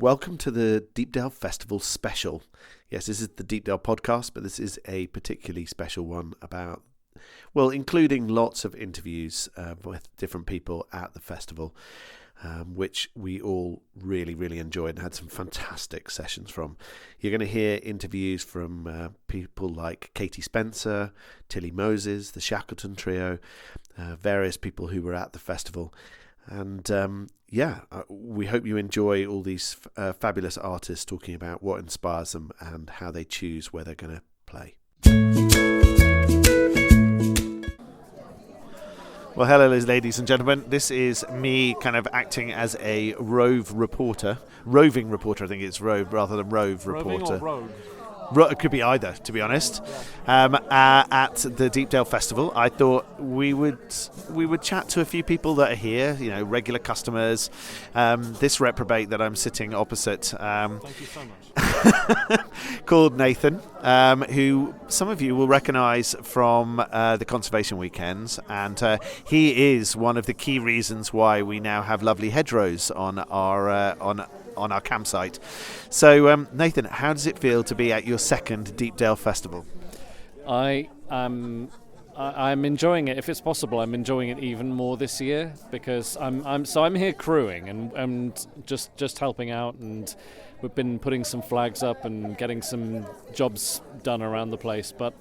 welcome to the Deepdale Festival Special. Yes, this is the Deepdale podcast, but this is a particularly special one about, well, including lots of interviews with different people at the festival, which we all really, really enjoyed and had some fantastic sessions from. You're going to hear interviews from people like Katie Spencer, Tilly Moses, the Shackleton Trio, various people who were at the festival. And we hope you enjoy all these fabulous artists talking about what inspires them and how they choose where they're going to play. Well, hello, ladies and gentlemen. This is me kind of acting as a roving reporter. I think it's rove rather than rove reporter. Roving or rogue? It could be either, to be honest. At the Deepdale Festival, I thought we would chat to a few people that are here, regular customers. This reprobate that I'm sitting opposite, Thank you so much. called Nathan, who some of you will recognise from the conservation weekends, and he is one of the key reasons why we now have lovely hedgerows on our campsite. So, Nathan, how does it feel to be at your second Deepdale Festival? I'm enjoying it. If it's possible, I'm enjoying it even more this year because I'm here crewing and just helping out, and we've been putting some flags up and getting some jobs done around the place. But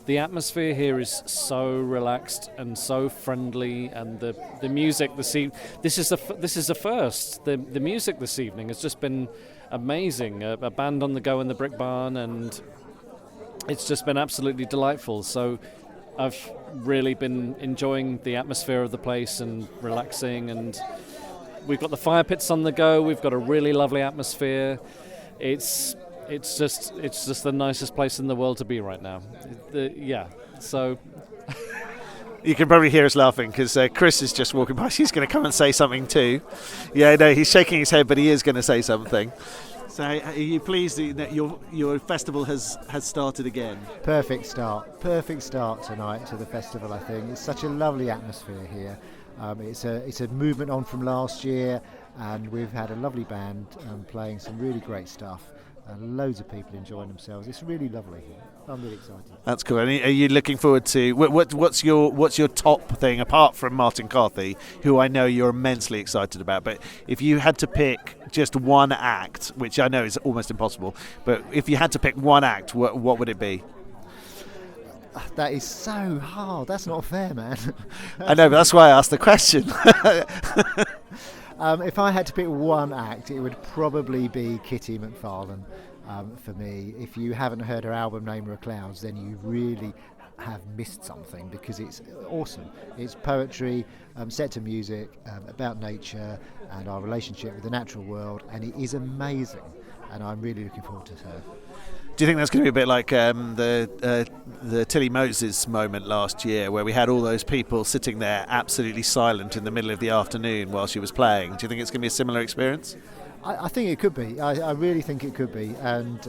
the atmosphere here is so relaxed and so friendly, and the music this is a first. The music this evening has just been amazing. A band on the go in the Brick Barn, and it's just been absolutely delightful. So I've really been enjoying the atmosphere of the place and relaxing, and we've got the fire pits on the go. We've got a really lovely atmosphere. It's just the nicest place in the world to be right now. So you can probably hear us laughing because Chris is just walking by. He's going to come and say something too. Yeah, no, he's shaking his head, but he is going to say something. So are you pleased that your festival has started again? Perfect start tonight to the festival. I think it's such a lovely atmosphere here. It's a movement on from last year, and we've had a lovely band playing some really great stuff. Loads of people enjoying themselves. It's really lovely here. I'm really excited. That's cool. And are you looking forward to what's your top thing apart from Martin Carthy, who I know you're immensely excited about? But if you had to pick just one act, which I know is almost impossible, but if you had to pick one act, what would it be? That is so hard. That's not fair, man. I know, but that's why I asked the question. If I had to pick one act, it would probably be Kitty McFarlane for me. If you haven't heard her album Name of Clouds, then you really have missed something, because it's awesome. It's poetry set to music about nature and our relationship with the natural world, and it is amazing, and I'm really looking forward to her. Do you think that's going to be a bit like the Tilly Moses moment last year, where we had all those people sitting there absolutely silent in the middle of the afternoon while she was playing? Do you think it's going to be a similar experience? I think it could be. I really think it could be. And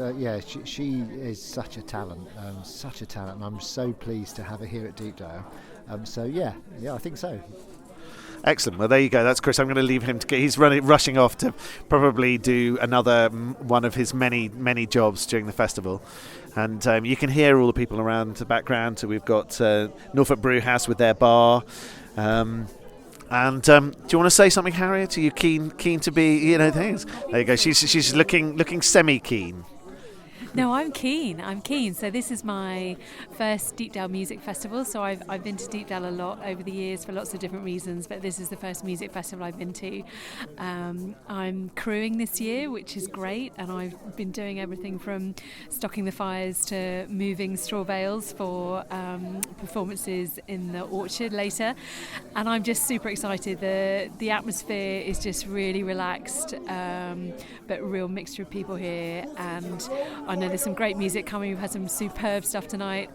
she is such a talent, and I'm so pleased to have her here at Deepdale. I think so. Excellent. Well, there you go. That's Chris. I'm going to leave him to get. He's rushing off to probably do another one of his many, many jobs during the festival. And you can hear all the people around the background. So we've got Norfolk Brewhouse with their bar. Do you want to say something, Harriet? Are you keen to be? Things. There you go. She's looking semi-keen. No, I'm keen. So this is my first Deepdale Music Festival. So I've been to Deepdale a lot over the years for lots of different reasons, but this is the first music festival I've been to. I'm crewing this year, which is great, and I've been doing everything from stocking the fires to moving straw bales for performances in the orchard later. And I'm just super excited. The atmosphere is just really relaxed, but a real mixture of people here, and I know there's some great music coming. We've had some superb stuff tonight.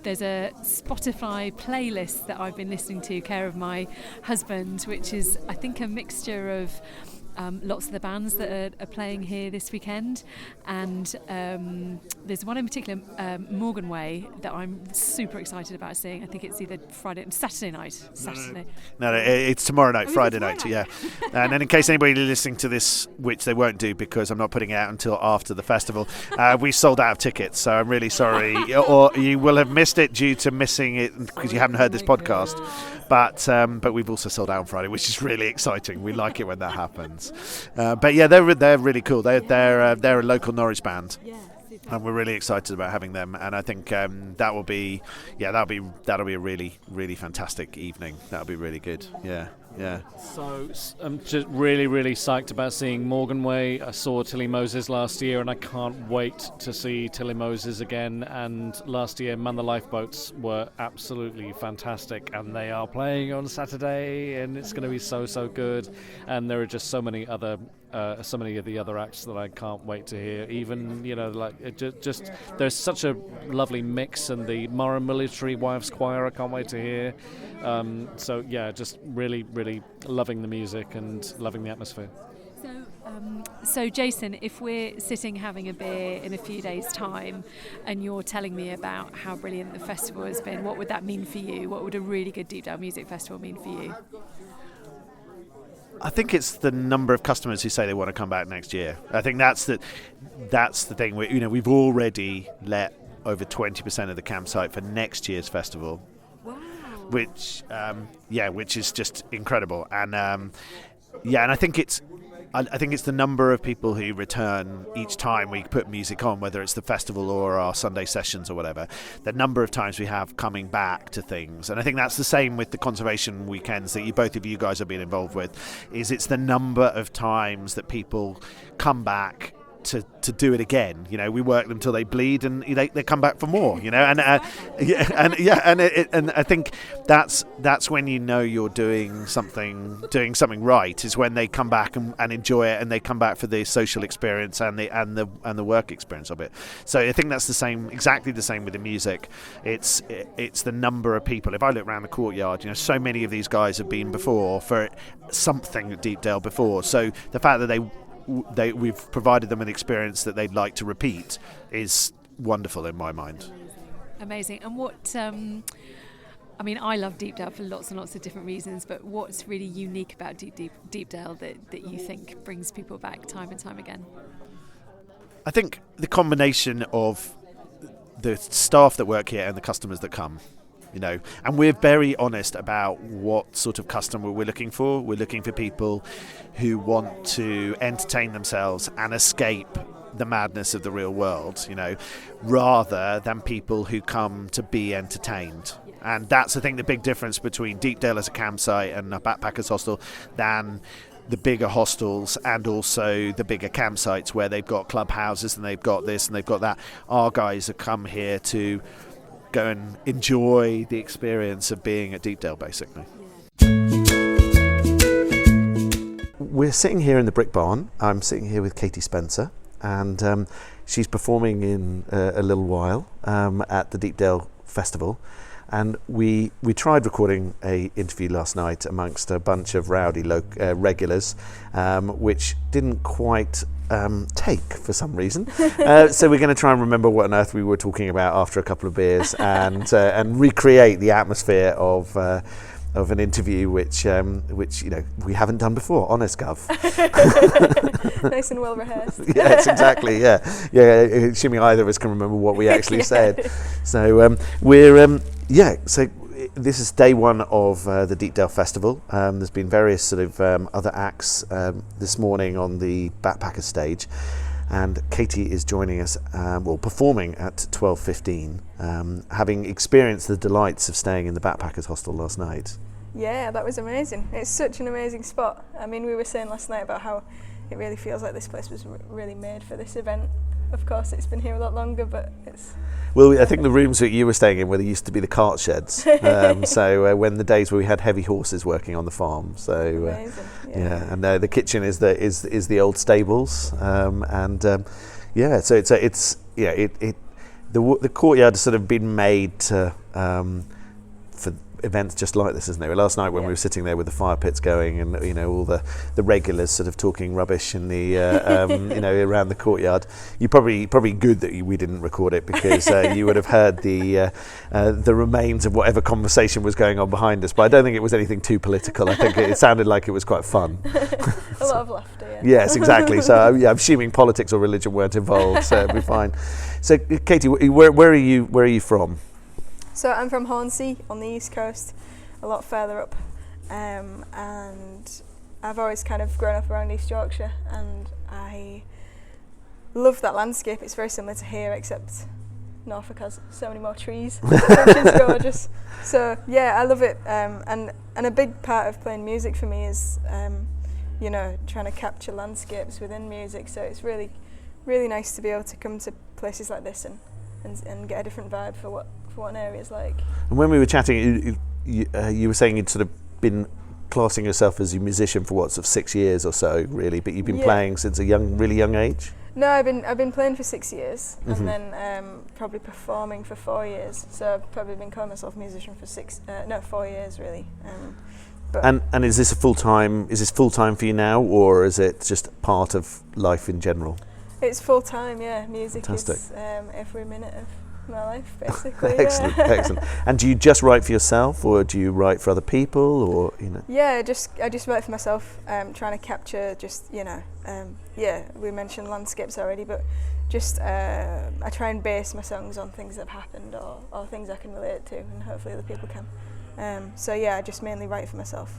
There's a Spotify playlist that I've been listening to, care of my husband, which is, I think, a mixture of lots of the bands that are playing here this weekend, and there's one in particular, Morgan Way, that I'm super excited about seeing. I think it's either Saturday night. No, it's tomorrow night, Friday tomorrow night, night. yeah. And then in case anybody listening to this, which they won't do because I'm not putting it out until after the festival, we sold out of tickets, so I'm really sorry. Or you will have missed it due to missing it because you haven't heard this podcast. But we've also sold out on Friday, which is really exciting. We like it when that happens. But yeah, they're really cool. They're a local Norwich band. And we're really excited about having them, and I think that'll be a really, really fantastic evening. That'll be really good. Yeah. So I'm just really, really psyched about seeing Morgan Way. I saw Tilly Moses last year, and I can't wait to see Tilly Moses again. And last year, Man the Lifeboats were absolutely fantastic, and they are playing on Saturday, and it's going to be so good. And there are just so many of the other acts that I can't wait to hear. Even, just there's such a lovely mix, and the Morrow Military Wives Choir I can't wait to hear. So yeah, just really, really loving the music and loving the atmosphere. So Jason, if we're sitting having a beer in a few days' time and you're telling me about how brilliant the festival has been, what would that mean for you? What would a really good Deepdale Music Festival mean for you? I think it's the number of customers who say they want to come back next year. I think that's the thing. We've already let over 20% of the campsite for next year's festival. Wow. Which is just incredible. And and I think it's the number of people who return each time we put music on, whether it's the festival or our Sunday sessions or whatever, the number of times we have coming back to things. And I think that's the same with the conservation weekends that both of you guys have been involved with, is it's the number of times that people come back to do it again. We work them till they bleed, and they come back for more. And I think that's when you're doing something right, is when they come back and enjoy it, and they come back for the social experience and the work experience of it. So I think that's exactly the same with the music. It's the number of people. If I look around the courtyard, so many of these guys have been before for something at Deepdale before. So the fact that we've provided them an experience that they'd like to repeat is wonderful in my mind. Amazing. And what I love Deepdale for lots and lots of different reasons, but what's really unique about Deepdale that you think brings people back time and time again? I think the combination of the staff that work here and the customers that come. And we're very honest about what sort of customer we're looking for. We're looking for people who want to entertain themselves and escape the madness of the real world, rather than people who come to be entertained. And that's, I think, the big difference between Deepdale as a campsite and a backpackers hostel than the bigger hostels and also the bigger campsites where they've got clubhouses and they've got this and they've got that. Our guys have come here to go and enjoy the experience of being at Deepdale, basically. We're sitting here in the Brick Barn. I'm sitting here with Katie Spencer, and she's performing in a little while at the Deepdale Festival. And we tried recording an interview last night amongst a bunch of rowdy regulars, which didn't quite take for some reason. So we're going to try and remember what on earth we were talking about after a couple of beers, and recreate the atmosphere of an interview which we haven't done before. Honest, Gov. Nice and well rehearsed. Yes, exactly. Yeah. Assuming either of us can remember what we actually said. So So this is day one of the Deepdale Festival. There's been various sort of other acts this morning on the Backpackers stage, and Katie is joining us, performing at 12:15, having experienced the delights of staying in the Backpackers hostel last night. Yeah, that was amazing. It's such an amazing spot. I mean, we were saying last night about how it really feels like this place was really made for this event. Of course, it's been here a lot longer, but it's... Well, I think the rooms that you were staying in were there used to be the cart sheds. So when the days where we had heavy horses working on the farm. So amazing. And the kitchen is the old stables. So the courtyard has sort of been made to for events just like this, isn't there? Last night when we were sitting there with the fire pits going, and all the regulars sort of talking rubbish in the around the courtyard. You probably good that we didn't record it, because you would have heard the remains of whatever conversation was going on behind us. But I don't think it was anything too political. I think it sounded like it was quite fun. A lot of laughter. Yeah. Yes, exactly. So I'm assuming politics or religion weren't involved, so it'll be fine. So Katie, where are you from? So I'm from Hornsey on the east coast, a lot further up, and I've always kind of grown up around East Yorkshire, and I love that landscape. It's very similar to here, except Norfolk has so many more trees, which is gorgeous. So yeah, I love it, and a big part of playing music for me is trying to capture landscapes within music. So it's really, really nice to be able to come to places like this and get a different vibe for what an area is like. And when we were chatting, you were saying you'd sort of been classing yourself as a musician for sort of 6 years or so, really, but you've been playing since a really young age? No, I've been playing for 6 years, and then probably performing for 4 years. So I've probably been calling myself a musician for 4 years really. And is this full time for you now, or is it just part of life in general? It's full time, yeah. Music Fantastic. Is every minute of my life, basically. Excellent, excellent. And do you just write for yourself, or do you write for other people, or Yeah, I just write for myself, trying to capture we mentioned landscapes already, but just I try and base my songs on things that have happened or things I can relate to, and hopefully other people can. I just mainly write for myself,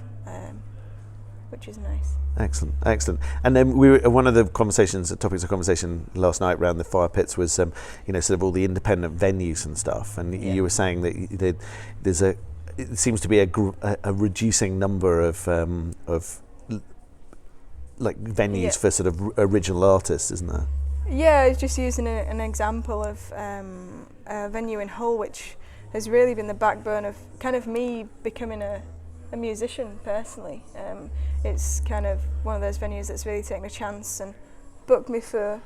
which is nice. Excellent, excellent. And then one of the topics of conversation last night around the fire pits was, sort of all the independent venues and stuff. And you were saying that it seems to be a reducing number of venues for sort of original artists, isn't there? Yeah, I was just using an example of a venue in Hull, which has really been the backbone of kind of me becoming a musician personally. It's kind of one of those venues that's really taken a chance and booked me for,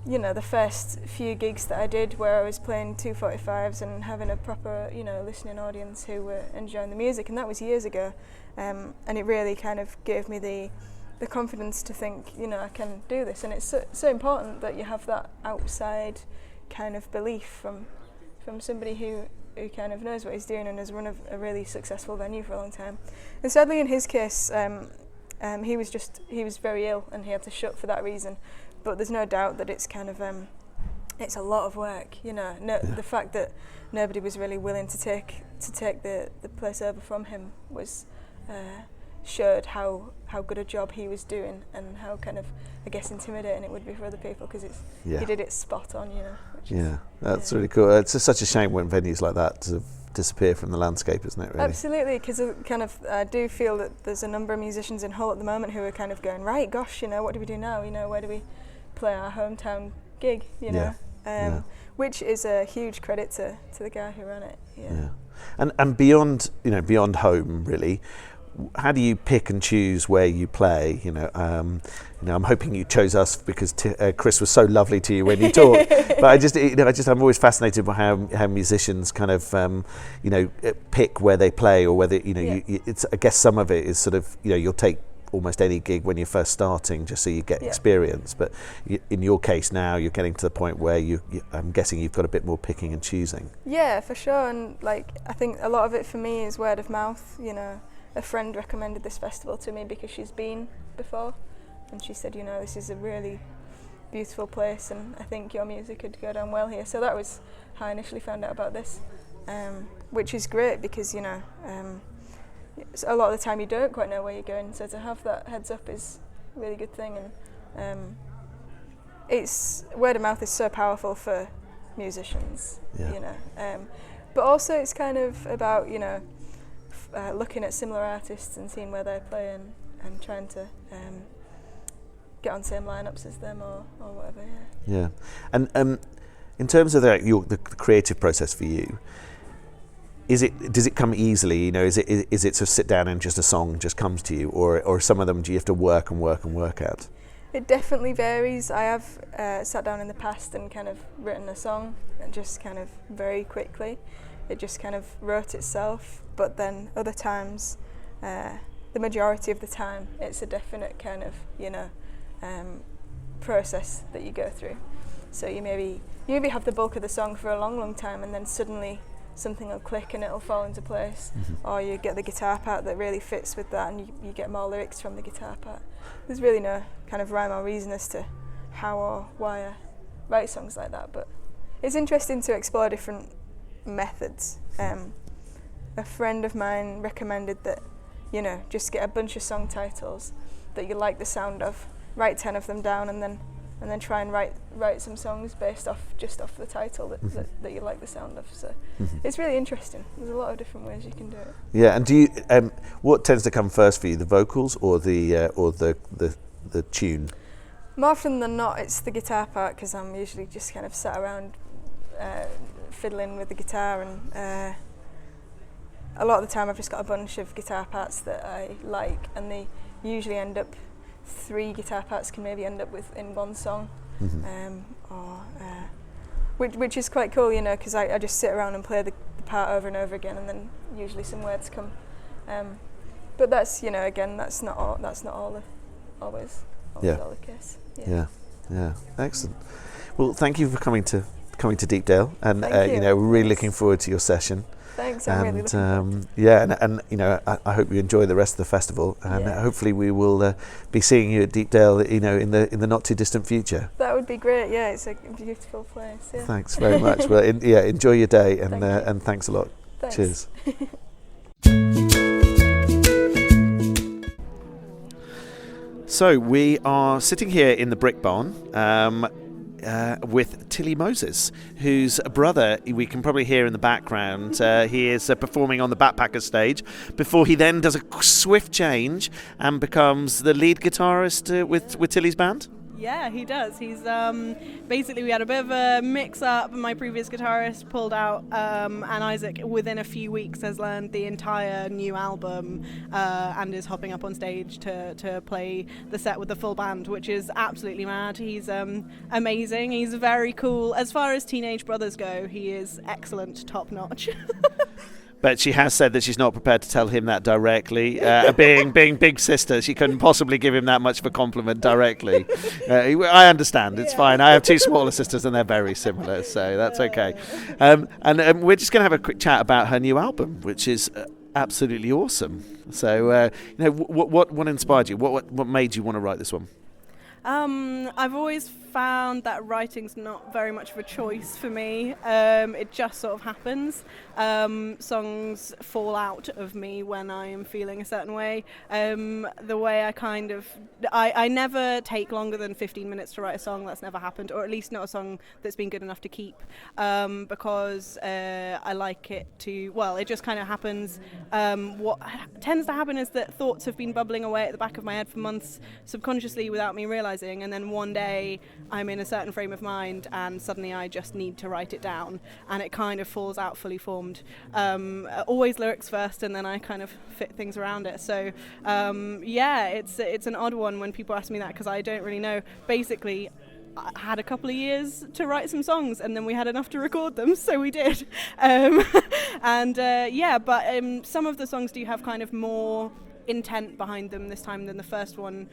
the first few gigs that I did, where I was playing 245s and having a proper, listening audience who were enjoying the music, and that was years ago. And it really kind of gave me the confidence to think, I can do this. And it's so important that you have that outside kind of belief from somebody who kind of knows what he's doing and has run a really successful venue for a long time. And sadly, in his case, he was very ill and he had to shut for that reason. But there's no doubt that it's kind of it's a lot of work. The fact that nobody was really willing to take the place over from him was showed how good a job he was doing, and how kind of, I guess, intimidating it would be for other people, because he did it spot on, That's really cool. It's just such a shame when venues like that sort of disappear from the landscape, isn't it, really? Absolutely, because I do feel that there's a number of musicians in Hull at the moment who are kind of going, right, gosh, what do we do now? Where do we play our hometown gig? Which is a huge credit to the guy who ran it. Yeah. And beyond home, really, how do you pick and choose where you play? I'm hoping you chose us because Chris was so lovely to you when you talked. But I'm always fascinated by how musicians kind of pick where they play, or whether it's. I guess some of it is sort of you'll take almost any gig when you're first starting, just so you get experience. But in your case now, you're getting to the point where I'm guessing you've got a bit more picking and choosing. Yeah, for sure. And I think a lot of it for me is word of mouth. A friend recommended this festival to me because she's been before, and she said, this is a really beautiful place, and I think your music could go down well here. So that was how I initially found out about this, which is great because a lot of the time you don't quite know where you're going, so to have that heads up is a really good thing. And it's word of mouth is so powerful for musicians, but also it's kind of about looking at similar artists and seeing where they play and trying to get on same lineups as them or whatever. Yeah. And in terms of the creative process for you, does it come easily? Is it sort of sit down and just a song just comes to you, or some of them do you have to work at? It definitely varies. I have sat down in the past and kind of written a song, and just kind of very quickly. it just kind of wrote itself. But then other times, the majority of the time, it's a definite kind of, process that you go through. So you maybe have the bulk of the song for a long time, and then suddenly something will click and it'll fall into place. Or you get the guitar part that really fits with that, and you get more lyrics from the guitar part. There's really no kind of rhyme or reason as to how or why I write songs like that, but it's interesting to explore different methods. A friend of mine recommended that, just get a bunch of song titles that you like the sound of, write 10 of them down, and then try and write some songs based off the title that you like the sound of. So it's really interesting. There's a lot of different ways you can do it. Yeah, and do you what tends to come first for you, the vocals or the tune? More often than not, it's the guitar part, because I'm usually just kind of sat around fiddling with the guitar, and a lot of the time I've just got a bunch of guitar parts that I like, and they usually end up, 3 guitar parts can maybe end up in one song, which is quite cool, because I just sit around and play the part over and over again, and then usually some words come. But that's, again, that's not always the case. Yeah, excellent. Well, thank you for coming to Deepdale, and Thank you. we're really looking forward to your session. Thanks, I'm really looking forward. I hope you enjoy the rest of the festival, and hopefully we will be seeing you at Deepdale, in the not too distant future. That would be great. Yeah, it's a beautiful place. Yeah. Thanks very much. Well, enjoy your day, and thanks a lot. Thanks. Cheers. So we are sitting here in the Brick Barn with Tilly Moses, whose brother we can probably hear in the background. He is performing on the Backpackers stage before he then does a swift change and becomes the lead guitarist with Tilly's band. Yeah, he does. He's basically, we had a bit of a mix-up. My previous guitarist pulled out, and Isaac, within a few weeks, has learned the entire new album and is hopping up on stage to play the set with the full band, which is absolutely mad. He's amazing. He's very cool. As far as teenage brothers go, he is excellent, top-notch. But she has said that she's not prepared to tell him that directly. Being big sister, she couldn't possibly give him that much of a compliment directly. I understand, it's fine. I have 2 smaller sisters and they're very similar, so that's okay. And we're just going to have a quick chat about her new album, which is absolutely awesome. So, what inspired you? What made you want to write this one? I've always found that writing's not very much of a choice for me. It just sort of happens. Songs fall out of me when I am feeling a certain way. The way I never take longer than 15 minutes to write a song. That's never happened, or at least not a song that's been good enough to keep, because I like it to, it just kind of happens. What tends to happen is that thoughts have been bubbling away at the back of my head for months subconsciously without me realizing, and then one day I'm in a certain frame of mind and suddenly I just need to write it down, and it kind of falls out fully formed. Always lyrics first, and then I kind of fit things around it. So it's an odd one when people ask me that, because I don't really know. Basically, I had a couple of years to write some songs, and then we had enough to record them, so we did. But some of the songs do have kind of more intent behind them this time than the first one,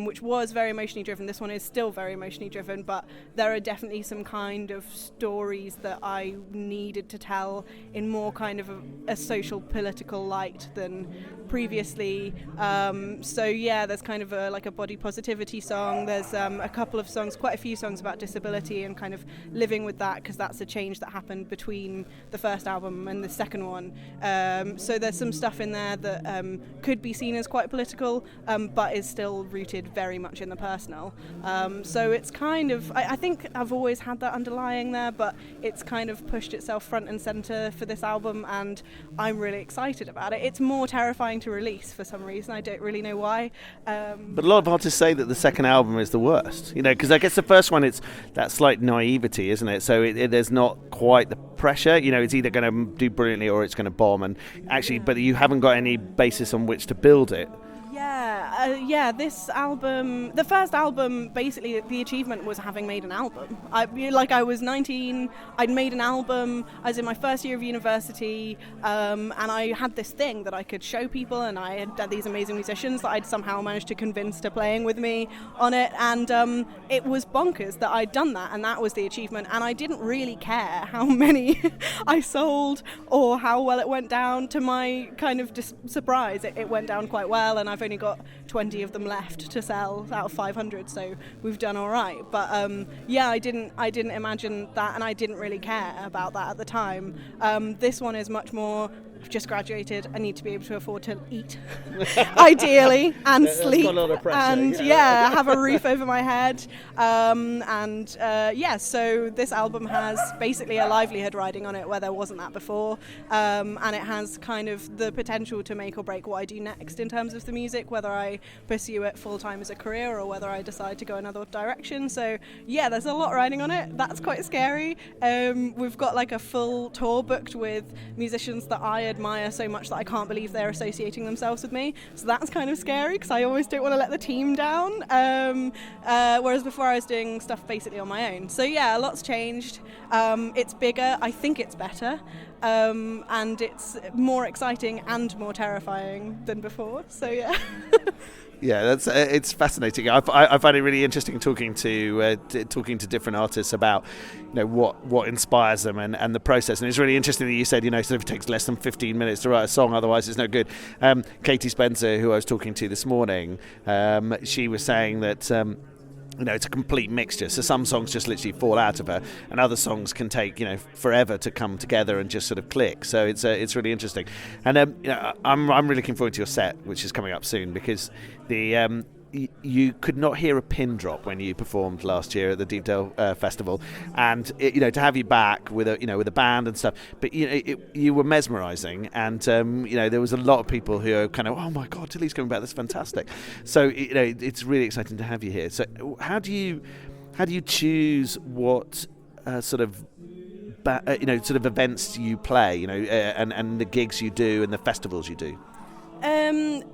which was very emotionally driven. This one is still very emotionally driven, but there are definitely some kind of stories that I needed to tell in more kind of a social political light than previously. There's kind of a body positivity song. There's a couple of songs, quite a few songs about disability and kind of living with that, because that's a change that happened between the first album and the second one. So there's some stuff in there that could be seen as quite political, but is still rooted very much in the personal. So it's kind of, I think I've always had that underlying there, but it's kind of pushed itself front and centre for this album, and I'm really excited about it. It's more terrifying to release for some reason. I don't really know why. But a lot of artists say that the second album is the worst, because I guess the first one, it's that slight naivety, isn't it? So there's not quite the pressure. It's either going to do brilliantly or it's going to bomb, and actually, but you haven't got any basis on which to build it. Yeah, this album, the first album, basically the achievement was having made an album. I was 19, I'd made an album, I was in my first year of university, and I had this thing that I could show people, and I had these amazing musicians that I'd somehow managed to convince to playing with me on it, and it was bonkers that I'd done that, and that was the achievement, and I didn't really care how many I sold or how well it went down. To my kind of surprise, it went down quite well, and I've only got 20 of them left to sell out of 500, so we've done all right. But I didn't imagine that, and I didn't really care about that at the time. This one is much more, I've just graduated, I need to be able to afford to eat, ideally, and sleep, got a lot of pressure, and have a roof over my head. So this album has basically a livelihood riding on it where there wasn't that before, and it has kind of the potential to make or break what I do next in terms of the music, whether I pursue it full-time as a career or whether I decide to go another direction. So there's a lot riding on it. That's quite scary. We've got like a full tour booked with musicians that I admire so much that I can't believe they're associating themselves with me, so that's kind of scary because I always don't want to let the team down, whereas before I was doing stuff basically on my own. So a lot's changed. It's bigger, I think it's better, and it's more exciting and more terrifying than before, so Yeah, that's it's fascinating. I find it really interesting talking to different artists about what inspires them and the process. And it's really interesting that you said sort of it takes less than 15 minutes to write a song, otherwise it's no good. Katie Spencer, who I was talking to this morning, she was saying that it's a complete mixture. So some songs just literally fall out of her, and other songs can take forever to come together and just sort of click. So it's really interesting. And I'm really looking forward to your set, which is coming up soon, because the you could not hear a pin drop when you performed last year at the Deepdale Festival, and to have you back with a band and stuff. But you were mesmerising, and there was a lot of people who are kind of, oh my God, Tilly's coming back, that's fantastic. So it's really exciting to have you here. So how do you choose what sort of events you play, and the gigs you do and the festivals you do?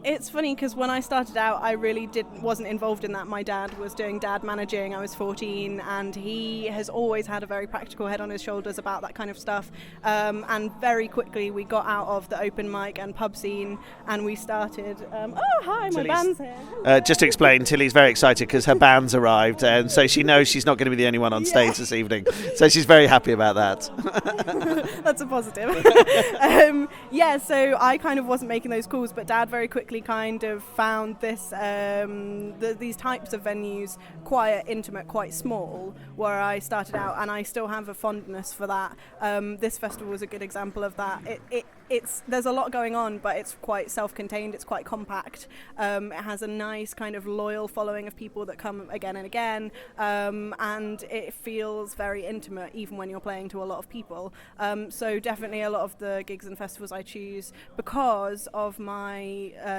It's funny because when I started out, I really wasn't involved in that. My dad was doing dad managing. I was 14, and he has always had a very practical head on his shoulders about that kind of stuff. And very quickly, we got out of the open mic and pub scene, and we started. Hi, my band's here. Just to explain, Tilly's very excited because her band's arrived, and so she knows she's not going to be the only one on stage this evening. So she's very happy about that. That's a positive. So I kind of wasn't making those calls, but Dad very quickly kind of found this these types of venues quiet, intimate, quite small, where I started out, and I still have a fondness for that. This festival was a good example of that. There's a lot going on, but it's quite self-contained, it's quite compact. It has a nice kind of loyal following of people that come again and again, and it feels very intimate even when you're playing to a lot of people. So definitely a lot of the gigs and festivals I choose, because of my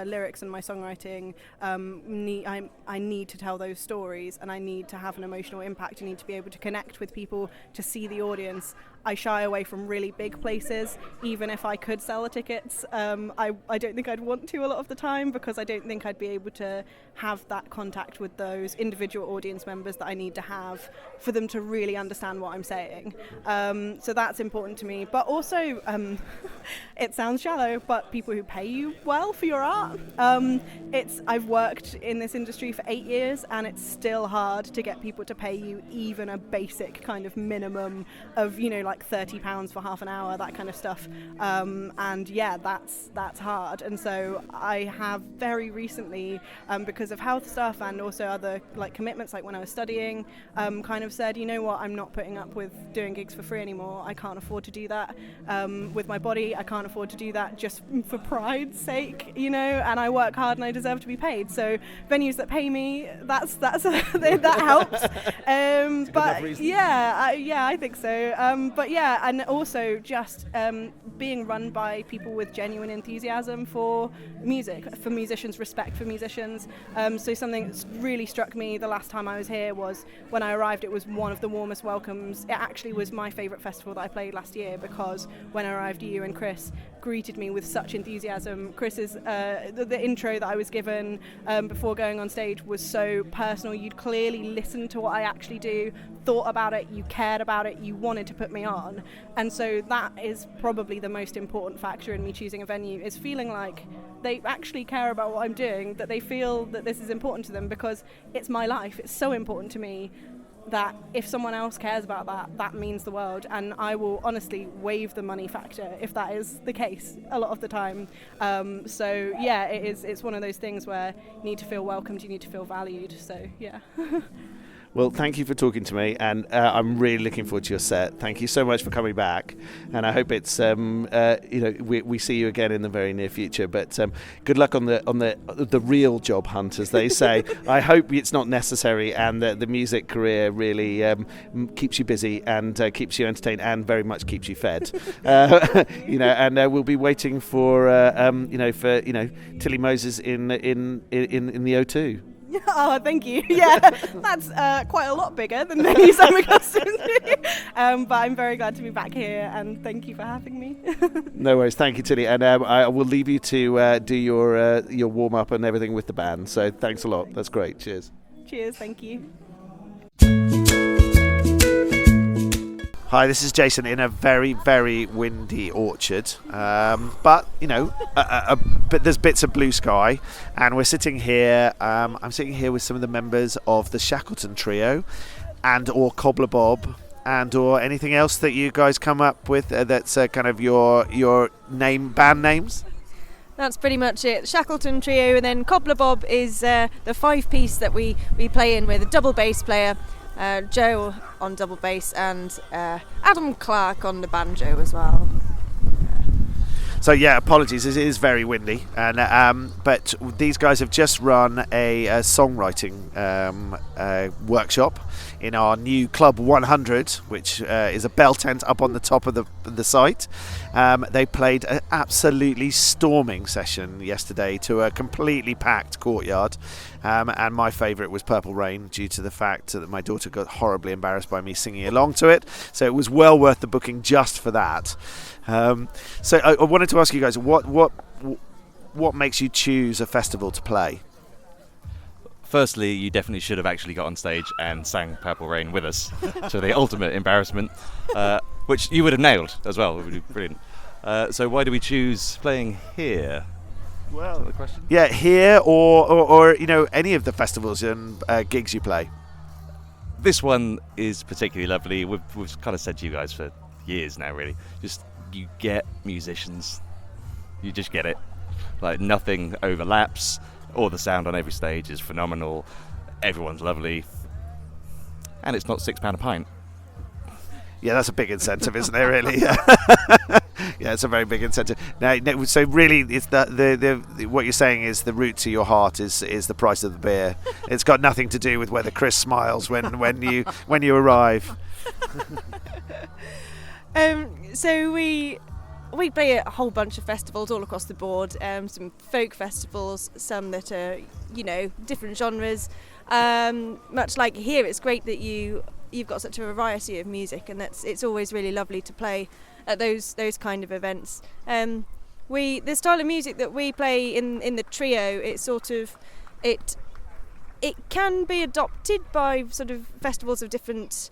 lyrics and my songwriting, I need to tell those stories, and I need to have an emotional impact. I need to be able to connect with people, to see the audience. I shy away from really big places, even if I could sell the tickets. I don't think I'd want to a lot of the time, because I don't think I'd be able to have that contact with those individual audience members that I need to have for them to really understand what I'm saying. So that's important to me. But also, it sounds shallow, but people who pay you well for your art. I've worked in this industry for 8 years, and it's still hard to get people to pay you even a basic kind of minimum of, like £30 for half an hour, that kind of stuff. That's hard. And so I have very recently, because of health stuff and also other like commitments, like when I was studying, kind of said, I'm not putting up with doing gigs for free anymore. I can't afford to do that with my body. I can't afford to do that just for pride's sake, and I work hard and I deserve to be paid. So venues that pay me, that helps. I think so. And also just being run by people with genuine enthusiasm for music, for musicians, respect for musicians. So something that's really struck me the last time I was here was when I arrived, it was one of the warmest welcomes. It actually was my favourite festival that I played last year, because when I arrived, you and Chris greeted me with such enthusiasm. Chris's the intro that I was given before going on stage was so personal. You'd clearly listened to what I actually do, thought about it, you cared about it, you wanted to put me on. And so that is probably the most important factor in me choosing a venue, is feeling like they actually care about what I'm doing, that they feel that this is important to them, because it's my life. It's so important to me that if someone else cares about that, that means the world. And I will honestly waive the money factor if that is the case a lot of the time. So yeah, it's one of those things where you need to feel welcomed, you need to feel valued. So yeah. Well, thank you for talking to me, and I'm really looking forward to your set. Thank you so much for coming back, and I hope it's we see you again in the very near future. But good luck on the real job hunt, as they say. I hope it's not necessary, and that the music career really keeps you busy and keeps you entertained, and very much keeps you fed. And we'll be waiting for Tilly Moses in the O2. Oh, thank you. Yeah, that's quite a lot bigger than the news I'm accustomed to. But I'm very glad to be back here, and thank you for having me. No worries. Thank you, Tilly. And I will leave you to do your warm-up and everything with the band. So thanks a lot. That's great. Cheers. Cheers. Thank you. Hi, this is Jason in a very, very windy orchard, but there's bits of blue sky, and we're sitting here. I'm sitting here with some of the members of the Shackleton Trio, and or Cobbler Bob, and or anything else that you guys come up with that's kind of your band names. That's pretty much it. Shackleton Trio, and then Cobbler Bob is the 5-piece that we play in with a double bass player. Joe on double bass, and Adam Clark on the banjo as well. So yeah, apologies, it is very windy, and but these guys have just run a songwriting workshop in our new Club 100, which is a bell tent up on the top of the site. They played an absolutely storming session yesterday to a completely packed courtyard, and my favourite was Purple Rain, due to the fact that my daughter got horribly embarrassed by me singing along to it, so it was well worth the booking just for that. So I wanted to ask you guys, what makes you choose a festival to play? Firstly, you definitely should have actually got on stage and sang Purple Rain with us, to the ultimate embarrassment, which you would have nailed as well. It would be brilliant. So why do we choose playing here? Well, the question. Yeah, here or any of the festivals and gigs you play. This one is particularly lovely. We've kind of said to you guys for years now, really. Just you get musicians, you just get it. Like nothing overlaps. All the sound on every stage is phenomenal. Everyone's lovely, and it's not £6 a pint. Yeah, that's a big incentive, isn't it? Really? Yeah, it's a very big incentive. Now, so really, it's the what you're saying is the route to your heart is the price of the beer. It's got nothing to do with whether Chris smiles when you arrive. So we play a whole bunch of festivals all across the board. Some folk festivals, some that are different genres. Much like here, it's great that you've got such a variety of music, and it's always really lovely to play at those kind of events. The style of music that we play in the trio, it's sort of it can be adopted by sort of festivals of different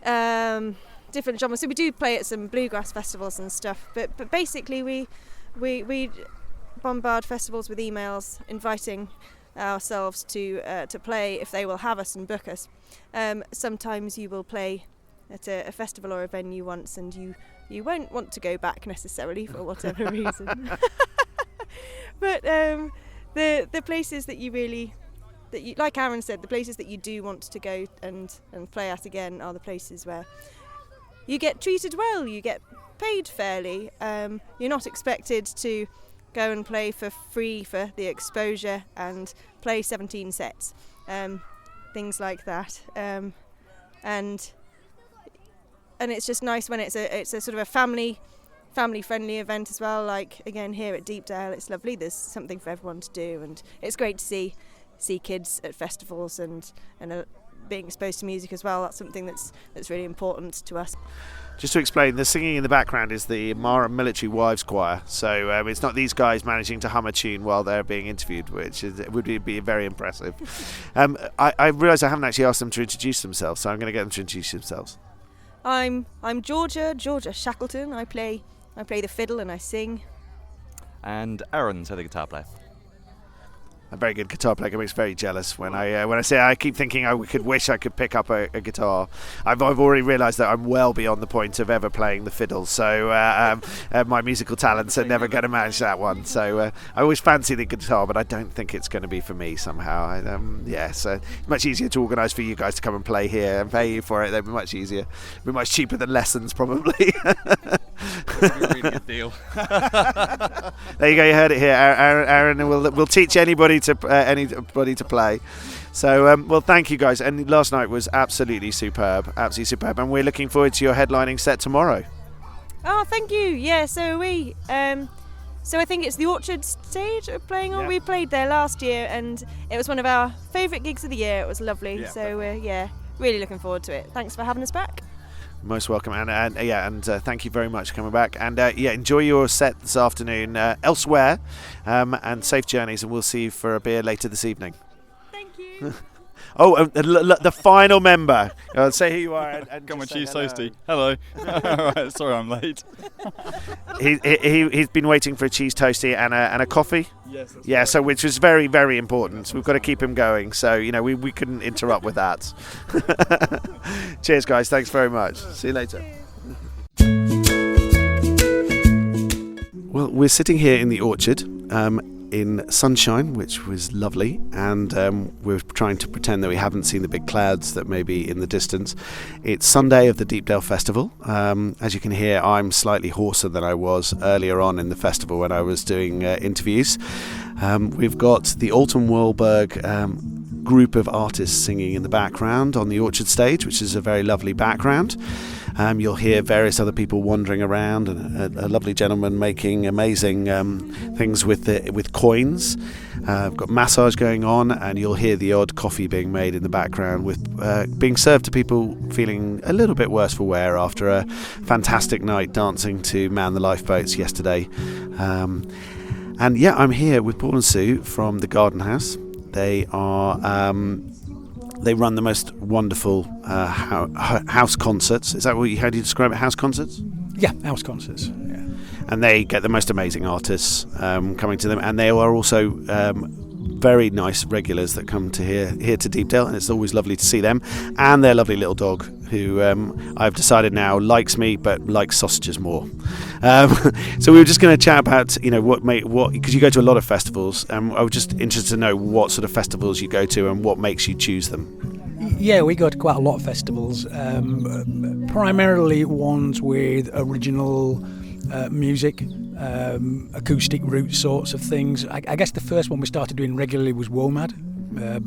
genres. So we do play at some bluegrass festivals and stuff, but basically we bombard festivals with emails inviting ourselves to play if they will have us and book us. Sometimes you will play at a festival or a venue once, and you won't want to go back necessarily for whatever reason. But the places that you like Aaron said, the places that you do want to go and play at again are the places where you get treated well, you get paid fairly. You're not expected to go and play for free for the exposure and play 17 sets, things like that. And it's just nice when it's a sort of a family friendly event as well. Like again here at Deepdale, it's lovely. There's something for everyone to do, and it's great to see kids at festivals and being exposed to music as well. That's something that's really important to us. Just to explain, the singing in the background is the Mara Military Wives Choir, so it's not these guys managing to hum a tune while they're being interviewed, which would be very impressive. I realise I haven't actually asked them to introduce themselves, so I'm going to get them to introduce themselves. I'm Georgia Shackleton. I play the fiddle and I sing. And Aaron's the guitar player. A very good guitar player. It makes me very jealous when I say I keep thinking I could wish I could pick up a guitar. I've already realised that I'm well beyond the point of ever playing the fiddle, so my musical talents are never going to manage that one. So I always fancy the guitar, but I don't think it's going to be for me somehow. So it's much easier to organise for you guys to come and play here and pay you for it. That'd be much easier. It'd be much cheaper than lessons, probably. That'd be a really good deal. There you go. You heard it here. Aaron will teach anybody to play. So well, thank you guys, and last night was absolutely superb, and we're looking forward to your headlining set tomorrow. Oh, thank you. Yeah, so we so I think it's the Orchard stage we're playing on. Yeah. We played there last year and it was one of our favourite gigs of the year. It was lovely. Yeah. So really looking forward to it. Thanks for having us back. Most welcome, and thank you very much for coming back, and enjoy your set this afternoon elsewhere, and safe journeys, and we'll see you for a beer later this evening. Thank you. The final member. Say who you are. And Come on, just say cheese hello. toasty. Hello. Alright, sorry I'm late. He's been waiting for a cheese toasty and a coffee. Yes. That's Yeah, right. so which was very, very important. We've got to keep him going. So we couldn't interrupt with that. Cheers, guys. Thanks very much. See you later. Well, we're sitting here in the Orchard. In sunshine, which was lovely, and we're trying to pretend that we haven't seen the big clouds that may be in the distance. It's Sunday of the Deepdale Festival. As you can hear, I'm slightly hoarser than I was earlier on in the festival when I was doing interviews. We've got the Alton Warburg group of artists singing in the background on the Orchard stage, which is a very lovely background. You'll hear various other people wandering around, and a lovely gentleman making amazing things with coins. We've got massage going on, and you'll hear the odd coffee being made in the background, with being served to people feeling a little bit worse for wear after a fantastic night dancing to Man the Lifeboats yesterday. I'm here with Paul and Sue from the Garden House. They are. They run the most wonderful house concerts. Is that how do you describe it? House concerts? Yeah, house concerts. Yeah. And they get the most amazing artists coming to them, and they are also very nice regulars that come to here to Deepdale, and it's always lovely to see them, and their lovely little dog, who I've decided now likes me but likes sausages more. So we were just going to chat about what because you go to a lot of festivals. I was just interested to know what sort of festivals you go to and what makes you choose them. Yeah, we go to quite a lot of festivals, primarily ones with original music, acoustic root sorts of things. I guess the first one we started doing regularly was WOMAD.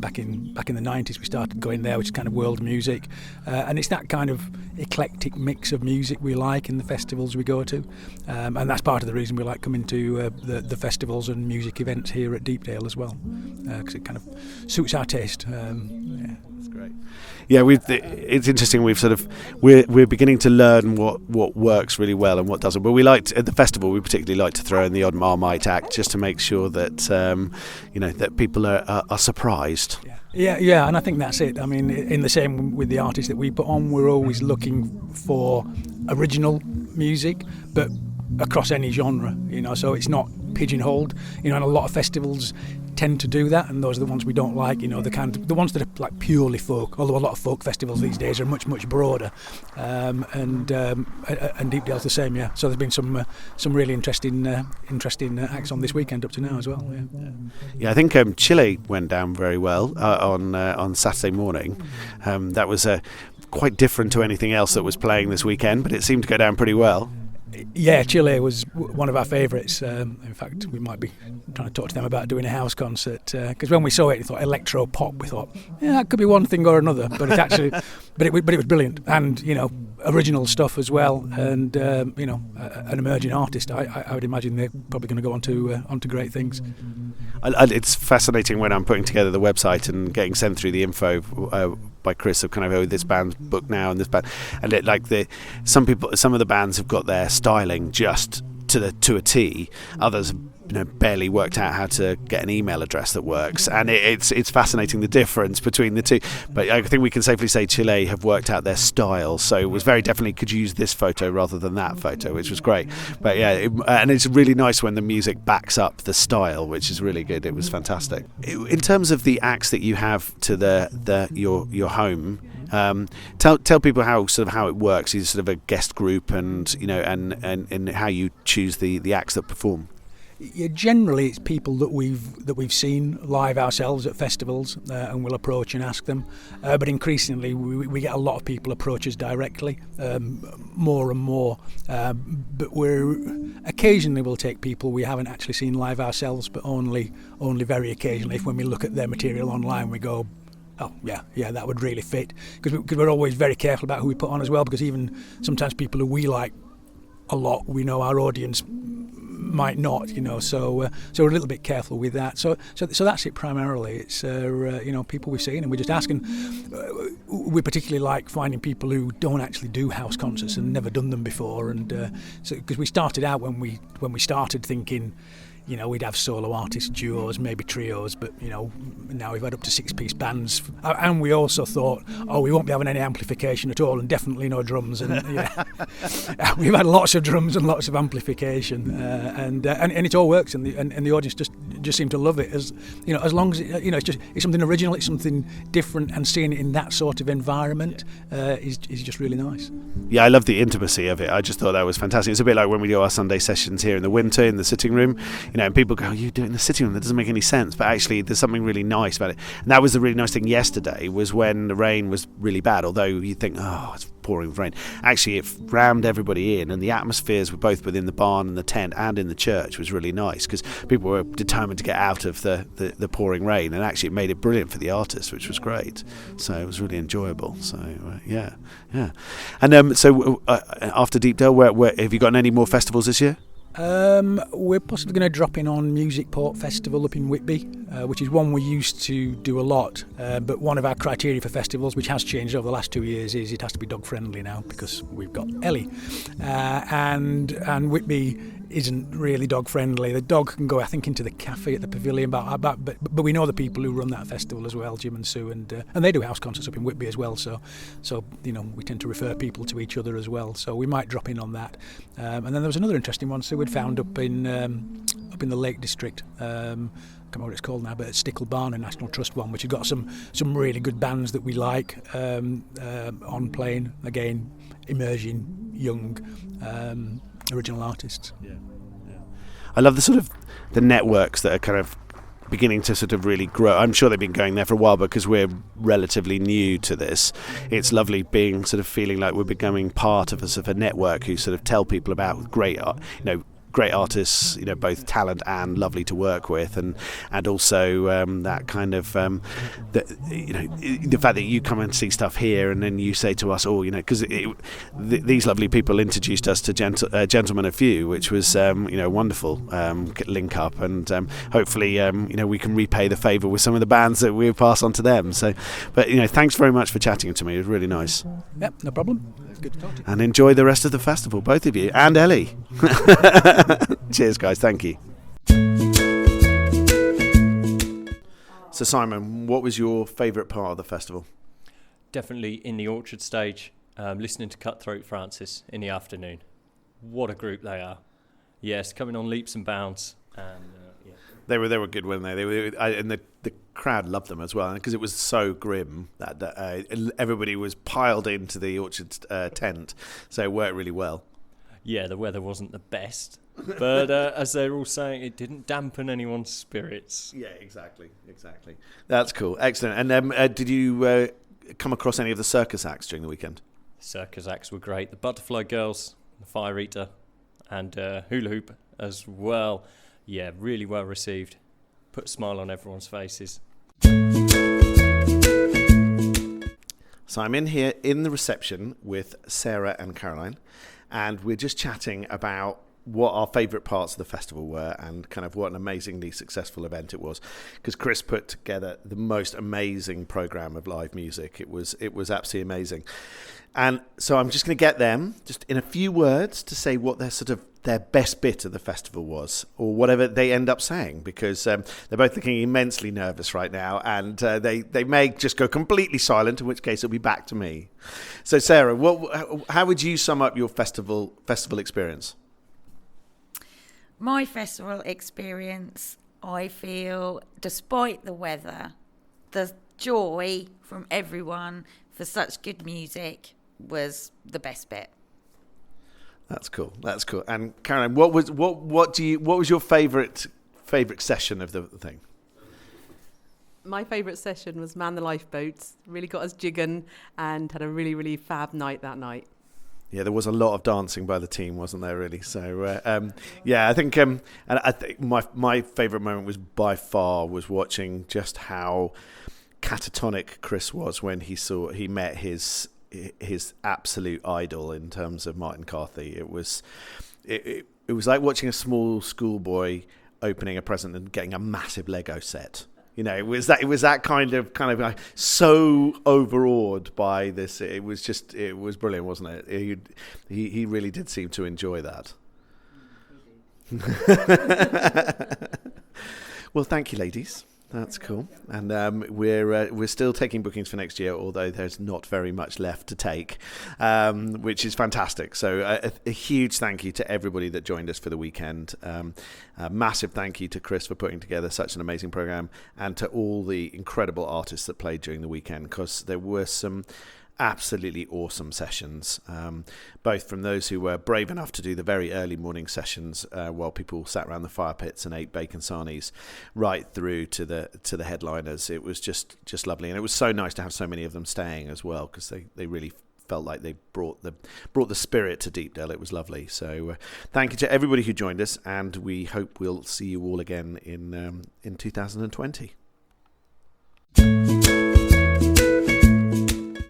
Back in the 90s we started going there, which is kind of world music, and it's that kind of eclectic mix of music we like in the festivals we go to, and that's part of the reason we like coming to the festivals and music events here at Deepdale as well, because it kind of suits our taste. That's great. Yeah, it's interesting. We're beginning to learn what works really well and what doesn't. But at the festival, we particularly like to throw in the odd Marmite act just to make sure that that people are surprised. Yeah, and I think that's it. I mean, in the same with the artists that we put on, we're always looking for original music, but across any genre. So it's not pigeonholed. And a lot of festivals tend to do that, and those are the ones we don't like. The ones that are like purely folk. Although a lot of folk festivals these days are much much broader, and Deepdale's the same. Yeah, so there's been some really interesting acts on this weekend up to now as well. Yeah, I think Chile went down very well on Saturday morning. That was quite different to anything else that was playing this weekend, but it seemed to go down pretty well. Yeah, Chile was one of our favourites. In fact, we might be trying to talk to them about doing a house concert, because when we saw it, we thought electro pop. We thought, yeah, that could be one thing or another, but it's actually, but it was brilliant. And original stuff as well, and an emerging artist. I would imagine they're probably going to go on to great things. It's fascinating when I'm putting together the website and getting sent through the info by Chris of kind of this band's booked now and this band, and some of the bands have got their styling just to a T. Others have barely worked out how to get an email address that works, and it's fascinating the difference between the two. But I think we can safely say Chile have worked out their style, so it was very definitely could use this photo rather than that photo, which was great. But yeah, and it's really nice when the music backs up the style, which is really good. It was fantastic. In terms of the acts that you have to your home, tell people how it works. Is sort of a guest group, and and how you choose the acts that perform. Yeah, generally it's people that we've seen live ourselves at festivals, and we'll approach and ask them. But increasingly we get a lot of people approach us directly, more and more. But occasionally we'll take people we haven't actually seen live ourselves, but only very occasionally. If when we look at their material online, we go, oh yeah, that would really fit, because we're always very careful about who we put on as well, because even sometimes people who we like a lot, we know our audience might not, so we're a little bit careful with that. So that's it primarily. It's people we've seen, and we're just asking. We particularly like finding people who don't actually do house concerts and never done them before, and so because we started out when we started thinking, we'd have solo artists, duos, maybe trios, but now we've had up to 6-piece bands, and we also thought, we won't be having any amplification at all, and definitely no drums, and we've had lots of drums and lots of amplification, and it all works, and the audience just seem to love it, as long as it's something original, it's something different, and seeing it in that sort of environment is just really nice. Yeah, I love the intimacy of it. I just thought that was fantastic. It's a bit like when we do our Sunday sessions here in the winter in the sitting room. And people go, you do it in the sitting room, that doesn't make any sense, but actually there's something really nice about it. And that was the really nice thing yesterday, was when the rain was really bad, although you think, it's pouring with rain. Actually, it rammed everybody in, and the atmospheres were both within the barn and the tent and in the church was really nice, because people were determined to get out of the pouring rain, and actually it made it brilliant for the artists, which was great. So it was really enjoyable. So yeah. And so after Deepdale, where have you gotten any more festivals this year? We're possibly going to drop in on Musicport Festival up in Whitby, which is one we used to do a lot, but one of our criteria for festivals, which has changed over the last 2 years, is it has to be dog friendly now, because we've got Ellie, and Whitby isn't really dog friendly. The dog can go, I think, into the cafe at the pavilion, but we know the people who run that festival as well, Jim and Sue, and they do house concerts up in Whitby as well, so we tend to refer people to each other as well, so we might drop in on that. And then there was another interesting one Sue had found up in the Lake District. I can't remember what it's called now, but it's Stickle Barn, a National Trust one, which has got some really good bands that we like on playing, again, emerging young original artists. Yeah. I love the sort of the networks that are kind of beginning to sort of really grow. I'm sure they've been going there for a while, because we're relatively new to this. It's lovely being sort of feeling like we're becoming part of a sort of a network who sort of tell people about great artists, both talent and lovely to work with, and also that kind of the fact that you come and see stuff here, and then you say to us, because these lovely people introduced us to Gentlemen of Few, which was wonderful link up, and hopefully we can repay the favour with some of the bands that we'll pass on to them. So, but thanks very much for chatting to me. It was really nice. Yep, no problem. Good to talk to you. And enjoy the rest of the festival, both of you, and Ellie. Cheers, guys. Thank you. So, Simon, what was your favourite part of the festival? Definitely in the orchard stage, listening to Cutthroat Francis in the afternoon. What a group they are. Yes, coming on leaps and bounds. And They were good, weren't they? And the crowd loved them as well, because it was so grim that everybody was piled into the orchard tent, so it worked really well. Yeah, the weather wasn't the best, but as they're all saying, it didn't dampen anyone's spirits. Yeah, exactly. That's cool, excellent. And did you come across any of the circus acts during the weekend? The circus acts were great. The Butterfly Girls, the Fire Eater, and Hula Hoop as well. Yeah, really well received. Put a smile on everyone's faces. So I'm in here in the reception with Sarah and Caroline, and we're just chatting about what our favourite parts of the festival were and kind of what an amazingly successful event it was, because Chris put together the most amazing programme of live music. It was absolutely amazing. And so I'm just going to get them just in a few words to say what their best bit of the festival was, or whatever they end up saying, because they're both looking immensely nervous right now, and they may just go completely silent, in which case it'll be back to me. So Sarah, how would you sum up your festival experience? My festival experience, I feel, despite the weather, the joy from everyone for such good music was the best bit. That's cool. And Caroline, what was your favourite session of the thing? My favourite session was Man the Lifeboats. Really got us jigging and had a really, really fab night that night. Yeah, there was a lot of dancing by the team, wasn't there, really? So, I think and I think my favourite moment was watching just how catatonic Chris was when he met his absolute idol in terms of Martin Carthy. It was like watching a small schoolboy opening a present and getting a massive Lego set. You know, it was that kind of like so overawed by this. It was brilliant, wasn't it? He really did seem to enjoy that. Well, thank you, ladies. That's cool. And we're still taking bookings for next year, although there's not very much left to take, which is fantastic. So a huge thank you to everybody that joined us for the weekend. A massive thank you to Chris for putting together such an amazing program, and to all the incredible artists that played during the weekend, because there were some absolutely awesome sessions, both from those who were brave enough to do the very early morning sessions while people sat around the fire pits and ate bacon sarnies, right through to the headliners. It was just lovely, and it was so nice to have so many of them staying as well, because they really felt like they brought the spirit to Deepdale. It was lovely. So thank you to everybody who joined us, and we hope we'll see you all again in 2020.